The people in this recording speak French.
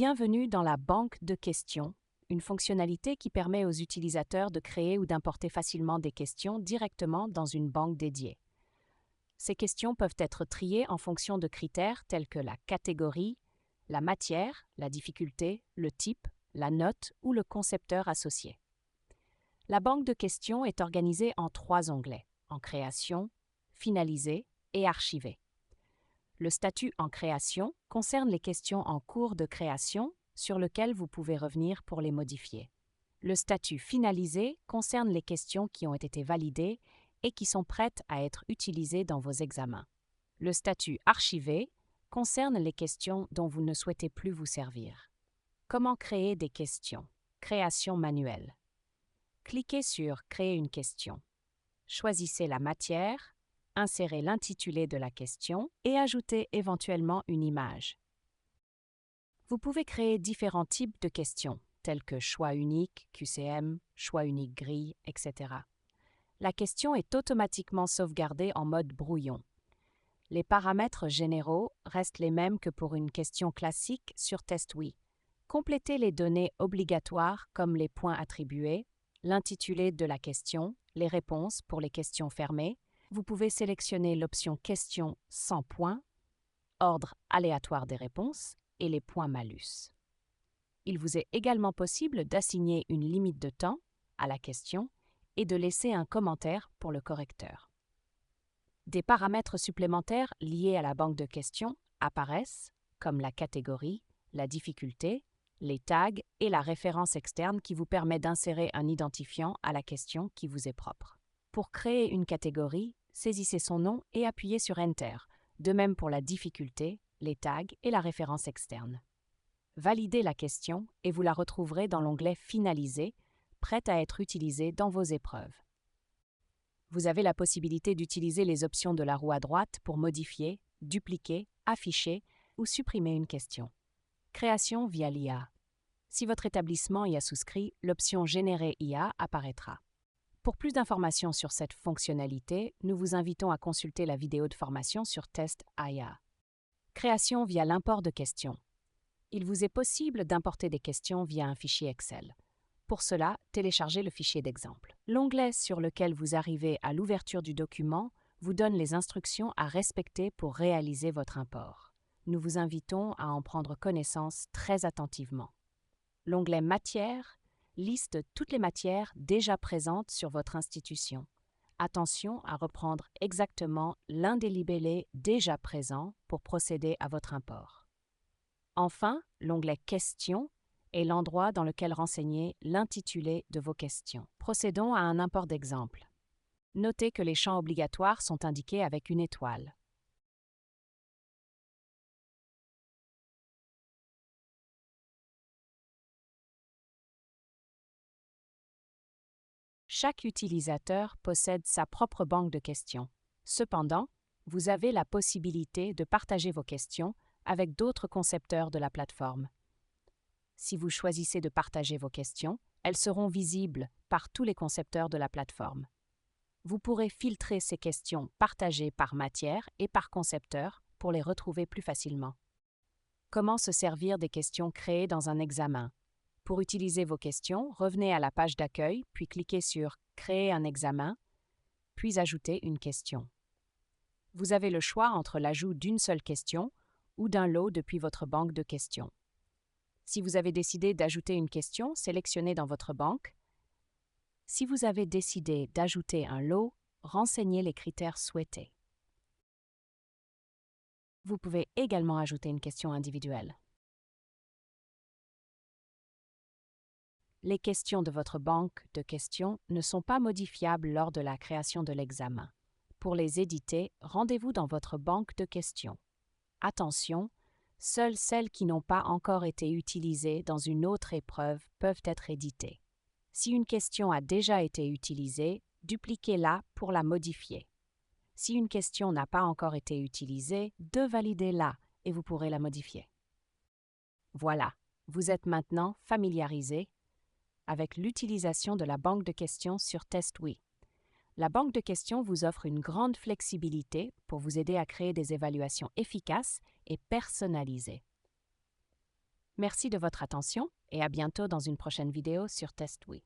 Bienvenue dans la banque de questions, une fonctionnalité qui permet aux utilisateurs de créer ou d'importer facilement des questions directement dans une banque dédiée. Ces questions peuvent être triées en fonction de critères tels que la catégorie, la matière, la difficulté, le type, la note ou le concepteur associé. La banque de questions est organisée en 3 onglets, en création, finaliser et archiver. Le statut en création concerne les questions en cours de création sur lesquelles vous pouvez revenir pour les modifier. Le statut finalisé concerne les questions qui ont été validées et qui sont prêtes à être utilisées dans vos examens. Le statut archivé concerne les questions dont vous ne souhaitez plus vous servir. Comment créer des questions? Création manuelle. Cliquez sur « Créer une question ». Choisissez la matière, insérez l'intitulé de la question et ajoutez éventuellement une image. Vous pouvez créer différents types de questions, tels que choix unique, QCM, choix unique grille, etc. La question est automatiquement sauvegardée en mode brouillon. Les paramètres généraux restent les mêmes que pour une question classique sur TestWe. Complétez les données obligatoires comme les points attribués, l'intitulé de la question, les réponses pour les questions fermées. Vous pouvez sélectionner l'option question sans points, ordre aléatoire des réponses et les points malus. Il vous est également possible d'assigner une limite de temps à la question et de laisser un commentaire pour le correcteur. Des paramètres supplémentaires liés à la banque de questions apparaissent, comme la catégorie, la difficulté, les tags et la référence externe qui vous permet d'insérer un identifiant à la question qui vous est propre. Pour créer une catégorie, saisissez son nom et appuyez sur Enter, de même pour la difficulté, les tags et la référence externe. Validez la question et vous la retrouverez dans l'onglet Finaliser, prête à être utilisée dans vos épreuves. Vous avez la possibilité d'utiliser les options de la roue à droite pour modifier, dupliquer, afficher ou supprimer une question. Création via l'IA. Si votre établissement y a souscrit, l'option Générer IA apparaîtra. Pour plus d'informations sur cette fonctionnalité, nous vous invitons à consulter la vidéo de formation sur Test IA. Création via l'import de questions. Il vous est possible d'importer des questions via un fichier Excel. Pour cela, téléchargez le fichier d'exemple. L'onglet sur lequel vous arrivez à l'ouverture du document vous donne les instructions à respecter pour réaliser votre import. Nous vous invitons à en prendre connaissance très attentivement. L'onglet Matière liste toutes les matières déjà présentes sur votre institution. Attention à reprendre exactement l'un des libellés déjà présents pour procéder à votre import. Enfin, l'onglet Questions est l'endroit dans lequel renseigner l'intitulé de vos questions. Procédons à un import d'exemple. Notez que les champs obligatoires sont indiqués avec une étoile. Chaque utilisateur possède sa propre banque de questions. Cependant, vous avez la possibilité de partager vos questions avec d'autres concepteurs de la plateforme. Si vous choisissez de partager vos questions, elles seront visibles par tous les concepteurs de la plateforme. Vous pourrez filtrer ces questions partagées par matière et par concepteur pour les retrouver plus facilement. Comment se servir des questions créées dans un examen? Pour utiliser vos questions, revenez à la page d'accueil, puis cliquez sur « Créer un examen », puis ajoutez une question. Vous avez le choix entre l'ajout d'une seule question ou d'un lot depuis votre banque de questions. Si vous avez décidé d'ajouter une question, sélectionnez dans votre banque. Si vous avez décidé d'ajouter un lot, renseignez les critères souhaités. Vous pouvez également ajouter une question individuelle. Les questions de votre banque de questions ne sont pas modifiables lors de la création de l'examen. Pour les éditer, rendez-vous dans votre banque de questions. Attention, seules celles qui n'ont pas encore été utilisées dans une autre épreuve peuvent être éditées. Si une question a déjà été utilisée, dupliquez-la pour la modifier. Si une question n'a pas encore été utilisée, devalidez-la et vous pourrez la modifier. Voilà, vous êtes maintenant familiarisé avec l'utilisation de la banque de questions sur TestWe. La banque de questions vous offre une grande flexibilité pour vous aider à créer des évaluations efficaces et personnalisées. Merci de votre attention et à bientôt dans une prochaine vidéo sur TestWe.